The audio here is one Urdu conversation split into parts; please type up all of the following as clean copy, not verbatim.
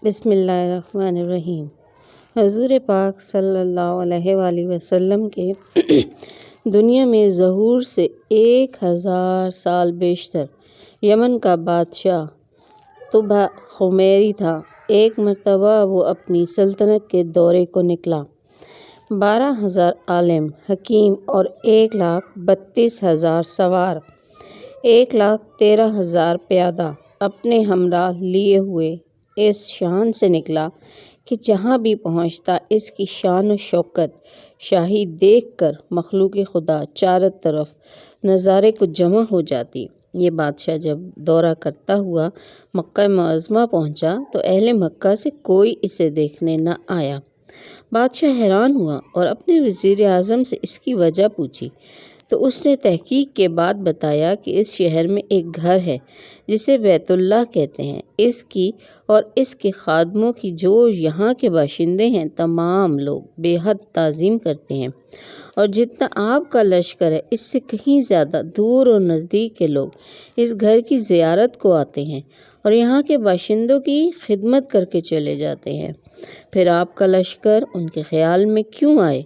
بسم اللہ الرحمن الرحیم۔ حضور پاک صلی اللہ علیہ وآلہ وسلم کے دنیا میں ظہور سے 1000 سال بیشتر یمن کا بادشاہ طبع خمیری تھا۔ ایک مرتبہ وہ اپنی سلطنت کے دورے کو نکلا۔ 12,000 عالم، حکیم اور 1,32,000 سوار، 1,13,000 پیادہ اپنے ہمراہ لیے ہوئے اس شان سے نکلا کہ جہاں بھی پہنچتا اس کی شان و شوکت شاہی دیکھ کر مخلوق خدا چاروں طرف نظارے کو جمع ہو جاتی۔ یہ بادشاہ جب دورہ کرتا ہوا مکہ معظمہ پہنچا تو اہل مکہ سے کوئی اسے دیکھنے نہ آیا۔ بادشاہ حیران ہوا اور اپنے وزیر اعظم سے اس کی وجہ پوچھی تو اس نے تحقیق کے بعد بتایا کہ اس شہر میں ایک گھر ہے جسے بیت اللہ کہتے ہیں۔ اس کی اور اس کے خادموں کی جو یہاں کے باشندے ہیں تمام لوگ بے حد تعظیم کرتے ہیں، اور جتنا آپ کا لشکر ہے اس سے کہیں زیادہ دور اور نزدیک کے لوگ اس گھر کی زیارت کو آتے ہیں اور یہاں کے باشندوں کی خدمت کر کے چلے جاتے ہیں۔ پھر آپ کا لشکر ان کے خیال میں کیوں آئے؟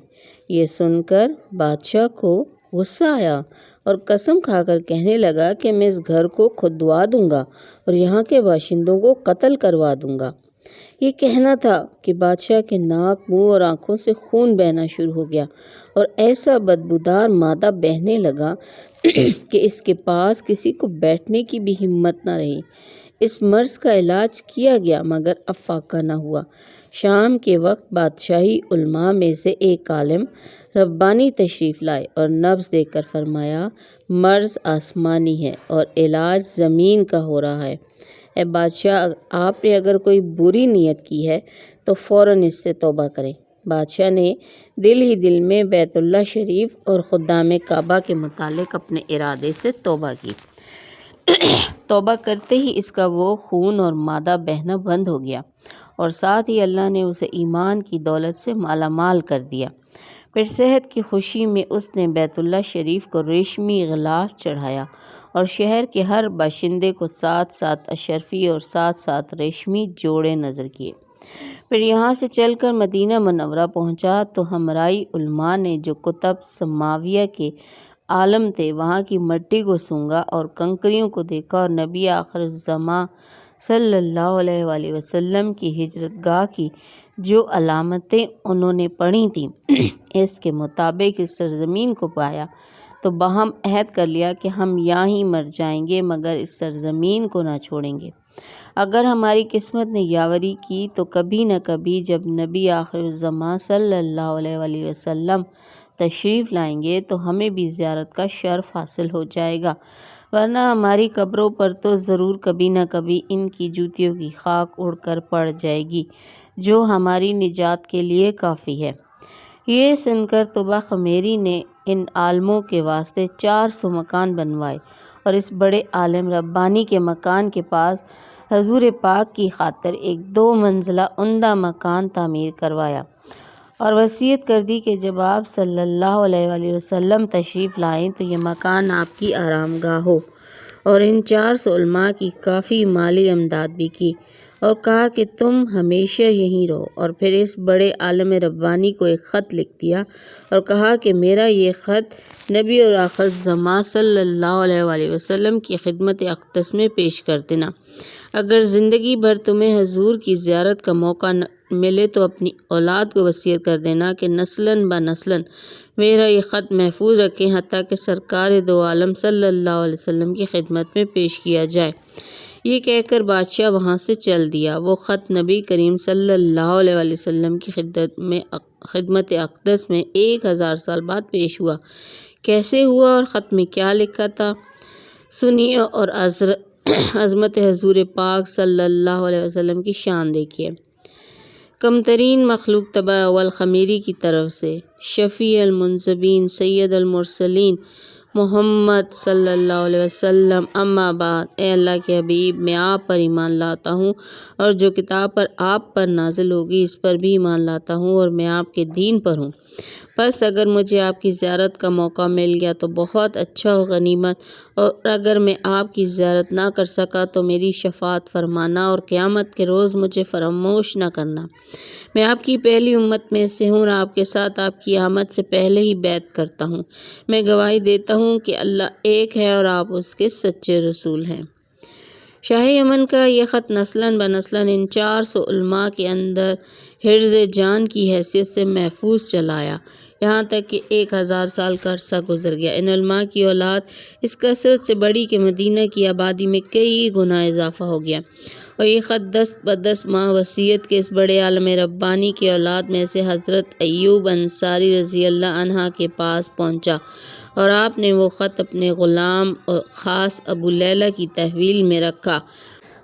یہ سن کر بادشاہ کو غصہ آیا اور قسم کھا کر کہنے لگا کہ میں اس گھر کو کھودوا دوں گا اور یہاں کے باشندوں کو قتل کروا دوں گا۔ یہ کہنا تھا کہ بادشاہ کے ناک، منہ اور آنکھوں سے خون بہنا شروع ہو گیا اور ایسا بدبودار مادہ بہنے لگا کہ اس کے پاس کسی کو بیٹھنے کی بھی ہمت نہ رہی۔ اس مرض کا علاج کیا گیا مگر افاقہ نہ ہوا۔ شام کے وقت بادشاہی علماء میں سے ایک عالم ربانی تشریف لائے اور نبض دیکھ کر فرمایا، مرض آسمانی ہے اور علاج زمین کا ہو رہا ہے۔ اے بادشاہ، آپ نے اگر کوئی بری نیت کی ہے تو فوراً اس سے توبہ کریں۔ بادشاہ نے دل ہی دل میں بیت اللہ شریف اور خدام کعبہ کے متعلق اپنے ارادے سے توبہ کی۔ توبہ کرتے ہی اس کا وہ خون اور مادہ بہنا بند ہو گیا اور ساتھ ہی اللہ نے اسے ایمان کی دولت سے مالا مال کر دیا۔ پھر صحت کی خوشی میں اس نے بیت اللہ شریف کو ریشمی غلاف چڑھایا اور شہر کے ہر باشندے کو 7 اشرفی اور 7 ریشمی جوڑے نذر کیے۔ پھر یہاں سے چل کر مدینہ منورہ پہنچا تو ہمرائی علماء نے جو کتب سماویہ کے عالم تھے وہاں کی مٹی کو سونگھا اور کنکریوں کو دیکھا اور نبی آخر الزماں صلی اللہ علیہ وآلہ وسلم کی ہجرت گاہ کی جو علامتیں انہوں نے پڑھی تھیں اس کے مطابق اس سرزمین کو پایا تو باہم عہد کر لیا کہ ہم یہاں ہی مر جائیں گے مگر اس سرزمین کو نہ چھوڑیں گے۔ اگر ہماری قسمت نے یاوری کی تو کبھی نہ کبھی جب نبی آخر الزماں صلی اللہ علیہ وآلہ وسلم تشریف لائیں گے تو ہمیں بھی زیارت کا شرف حاصل ہو جائے گا، ورنہ ہماری قبروں پر تو ضرور کبھی نہ کبھی ان کی جوتیوں کی خاک اڑ کر پڑ جائے گی جو ہماری نجات کے لیے کافی ہے۔ یہ سن کر طبع خمیری نے ان عالموں کے واسطے 400 مکان بنوائے اور اس بڑے عالم ربانی کے مکان کے پاس حضور پاک کی خاطر ایک 2 منزلہ عمدہ مکان تعمیر کروایا اور وصیت کر دی کہ جب آپ صلی اللہ علیہ وآلہ وسلم تشریف لائیں تو یہ مکان آپ کی آرام گاہ ہو، اور ان 400 علماء کی کافی مالی امداد بھی کی اور کہا کہ تم ہمیشہ یہیں رہو، اور پھر اس بڑے عالم ربانی کو ایک خط لکھ دیا اور کہا کہ میرا یہ خط نبی اور آخر الزماں صلی اللہ علیہ وآلہ وسلم کی خدمت اقدس میں پیش کر دینا۔ اگر زندگی بھر تمہیں حضور کی زیارت کا موقع ملے تو اپنی اولاد کو وصیت کر دینا کہ نسلاً بہ نسلاً میرا یہ خط محفوظ رکھیں حتیٰ کہ سرکار دو عالم صلی اللہ علیہ وسلم کی خدمت میں پیش کیا جائے۔ یہ کہہ کر بادشاہ وہاں سے چل دیا۔ وہ خط نبی کریم صلی اللہ علیہ وآلہ وسلم کی خدمت اقدس میں 1000 سال بعد پیش ہوا۔ کیسے ہوا اور خط میں کیا لکھا تھا سنیے اور عظمت حضور پاک صلی اللہ علیہ وسلم کی شان دیکھیے۔ کم ترین مخلوق طبع اول خمیری کی طرف سے شفیع المنذبین سید المرسلین محمد صلی اللہ علیہ وسلم، اما بعد، اے اللہ کے حبیب، میں آپ پر ایمان لاتا ہوں اور جو کتاب پر آپ پر نازل ہوگی اس پر بھی ایمان لاتا ہوں اور میں آپ کے دین پر ہوں۔ بس اگر مجھے آپ کی زیارت کا موقع مل گیا تو بہت اچھا و غنیمت، اور اگر میں آپ کی زیارت نہ کر سکا تو میری شفاعت فرمانا اور قیامت کے روز مجھے فراموش نہ کرنا۔ میں آپ کی پہلی امت میں سے ہوں اور آپ کے ساتھ آپ کی آمد سے پہلے ہی بیعت کرتا ہوں۔ میں گواہی دیتا ہوں کہ اللہ ایک ہے اور آپ اس کے سچے رسول ہیں۔ شاہ یمن کا یہ خط نسلاً بنسلاً ان 400 علماء کے اندر حرز جان کی حیثیت سے محفوظ چلا آیا، یہاں تک کہ 1000 سال کا عرصہ گزر گیا۔ ان علماء کی اولاد اس کثرت سے بڑھی کہ مدینہ کی آبادی میں کئی گنا اضافہ ہو گیا، اور یہ خط دست بدست ماہ وصیت کے اس بڑے عالم ربانی کی اولاد میں سے حضرت ایوب انصاری رضی اللہ عنہ کے پاس پہنچا، اور آپ نے وہ خط اپنے غلام اور خاص ابو لیلہ کی تحویل میں رکھا۔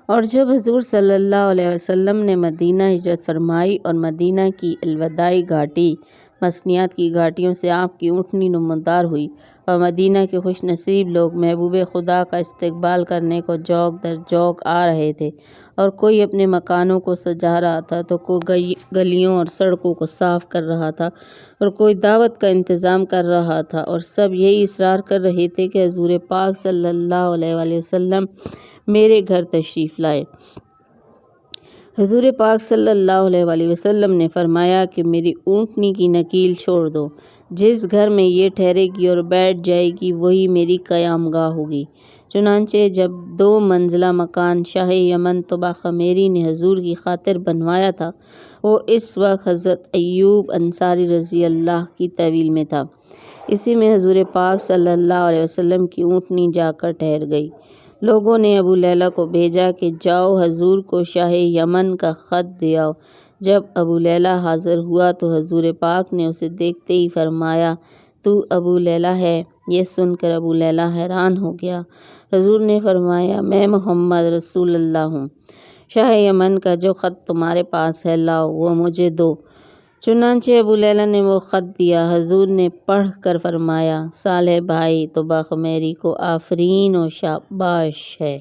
اور جب حضور صلی اللہ علیہ وسلم نے مدینہ ہجرت فرمائی اور مدینہ کی الوداعی گھاٹی مسنیات کی گھاٹیوں سے آپ کی اونٹنی نمودار ہوئی، اور مدینہ کے خوش نصیب لوگ محبوب خدا کا استقبال کرنے کو جوق در جوق آ رہے تھے، اور کوئی اپنے مکانوں کو سجا رہا تھا تو کوئی گلیوں اور سڑکوں کو صاف کر رہا تھا، اور کوئی دعوت کا انتظام کر رہا تھا، اور سب یہی اصرار کر رہے تھے کہ حضور پاک صلی اللہ علیہ وآلہ وسلم میرے گھر تشریف لائے۔ حضور پاک صلی اللہ علیہ وآلہ وسلم نے فرمایا کہ میری اونٹنی کی نکیل چھوڑ دو، جس گھر میں یہ ٹھہرے گی اور بیٹھ جائے گی وہی میری قیام گاہ ہوگی۔ چنانچہ جب 2 منزلہ مکان شاہ یمن طبع خمیری نے حضور کی خاطر بنوایا تھا، وہ اس وقت حضرت ایوب انصاری رضی اللہ کی تحویل میں تھا۔ اسی میں حضور پاک صلی اللہ علیہ وسلم کی اونٹنی جا کر ٹھہر گئی۔ لوگوں نے ابو لیلہ کو بھیجا کہ جاؤ حضور کو شاہ یمن کا خط دے آؤ۔ جب ابو لیلہ حاضر ہوا تو حضور پاک نے اسے دیکھتے ہی فرمایا، تو ابو لیلہ ہے؟ یہ سن کر ابو لیلہ حیران ہو گیا۔ حضور نے فرمایا، میں محمد رسول اللہ ہوں۔ شاہ یمن کا جو خط تمہارے پاس ہے لاؤ، وہ مجھے دو۔ چنانچہ ابو لیلہ نے وہ خط دیا۔ حضور نے پڑھ کر فرمایا، صالح بھائی طبع خمیری کو آفرین و شاباش ہے۔